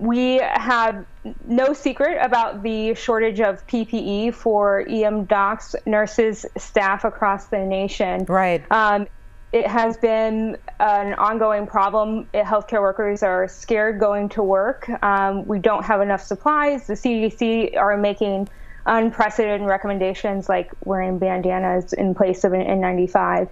We have no secret about the shortage of PPE for EM docs, nurses, staff across the nation. Right. It has been an ongoing problem. Healthcare workers are scared going to work. We don't have enough supplies. The CDC are making unprecedented recommendations like wearing bandanas in place of an N95.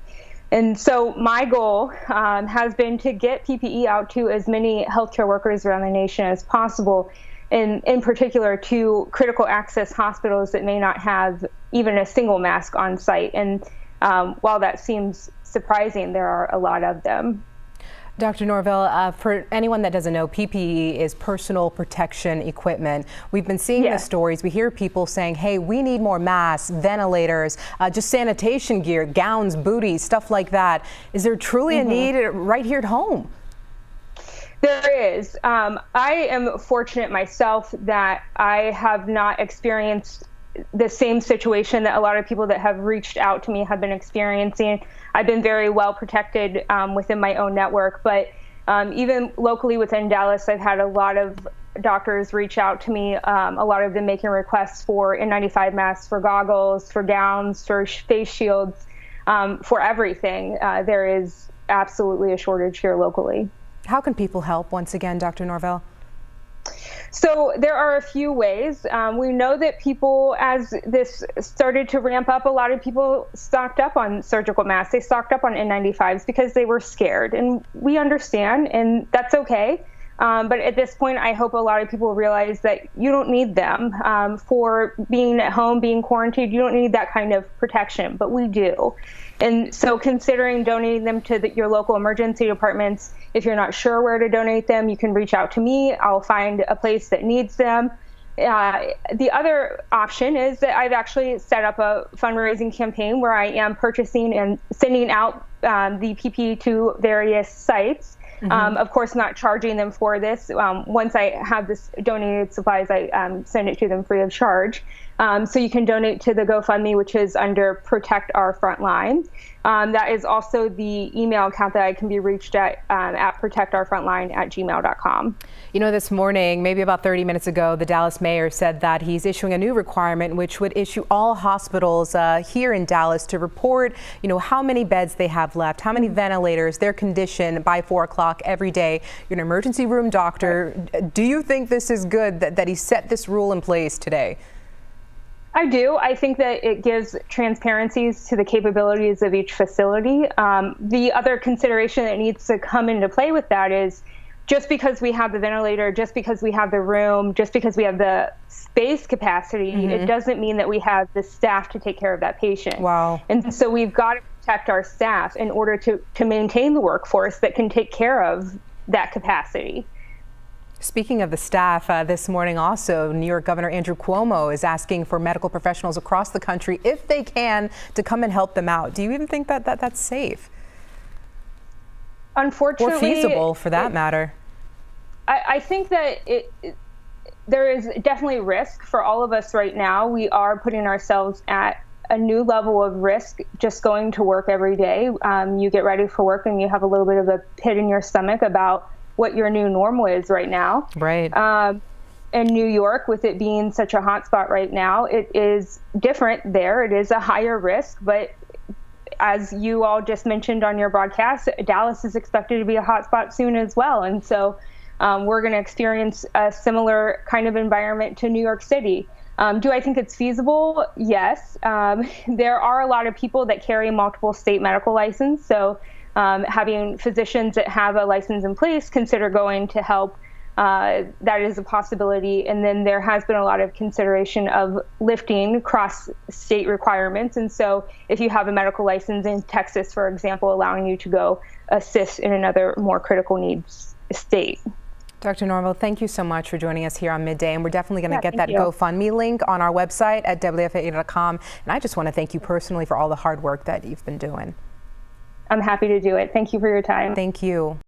And so my goal has been to get PPE out to as many healthcare workers around the nation as possible, and in particular to critical access hospitals that may not have even a single mask on site. And while that seems surprising, there are a lot of them. Dr. Norvell, for anyone that doesn't know, PPE is personal protection equipment. We've been seeing the stories. We hear people saying, hey, we need more masks, ventilators, just sanitation gear, gowns, booties, stuff like that. Is there truly a need right here at home? There is. I am fortunate myself that I have not experienced the same situation that a lot of people that have reached out to me have been experiencing. I've been very well protected within my own network, but even locally within Dallas, I've had a lot of doctors reach out to me, a lot of them making requests for N95 masks, for goggles, for gowns, for face shields, for everything. There is absolutely a shortage here locally. How can people help once again, Dr. Norvell? So there are a few ways. We know that people, as this started to ramp up, a lot of people stocked up on surgical masks. They stocked up on N95s because they were scared, and we understand, and that's okay. But at this point, I hope a lot of people realize that you don't need them for being at home, being quarantined. You don't need that kind of protection, but we do. And so considering donating them to your local emergency departments, if you're not sure where to donate them, you can reach out to me. I'll find a place that needs them. The other option is that I've actually set up a fundraising campaign where I am purchasing and sending out the PPE to various sites. Of course, not charging them for this. Once I have this donated supplies, I send it to them free of charge. So you can donate to the GoFundMe, which is under Protect Our Frontline. That is also the email account that I can be reached at protectourfrontline@gmail.com. You know, this morning, maybe about 30 minutes ago, the Dallas mayor said that he's issuing a new requirement which would issue all hospitals here in Dallas to report, how many beds they have left, how many ventilators, their condition by 4 o'clock every day. You're an emergency room doctor. Do you think this is good that he set this rule in place today? I do. I think that it gives transparencies to the capabilities of each facility. The other consideration that needs to come into play with that is just because we have the ventilator, just because we have the room, just because we have the space capacity, it doesn't mean that we have the staff to take care of that patient. Wow. And so we've got to protect our staff in order to maintain the workforce that can take care of that capacity. Speaking of the staff, this morning also, New York Governor Andrew Cuomo is asking for medical professionals across the country, if they can, to come and help them out. Do you even think that that's safe? Unfortunately, or feasible, for that matter? I think that there is definitely risk for all of us right now. We are putting ourselves at a new level of risk just going to work every day. You get ready for work and you have a little bit of a pit in your stomach about what your new normal is right now. Right. In New York, with it being such a hot spot right now, it is different there. It is a higher risk, but as you all just mentioned on your broadcast, Dallas is expected to be a hot spot soon as well. And so we're going to experience a similar kind of environment to New York City. Do I think it's feasible? Yes. There are a lot of people that carry multiple state medical license. So having physicians that have a license in place consider going to help, that is a possibility. And then there has been a lot of consideration of lifting cross-state requirements. And so if you have a medical license in Texas, for example, allowing you to go assist in another more critical needs state. Dr. Norvell, thank you so much for joining us here on Midday, and we're definitely going to get that you. GoFundMe link on our website at WFAE.com. And I just want to thank you personally for all the hard work that you've been doing. I'm happy to do it. Thank you for your time. Thank you.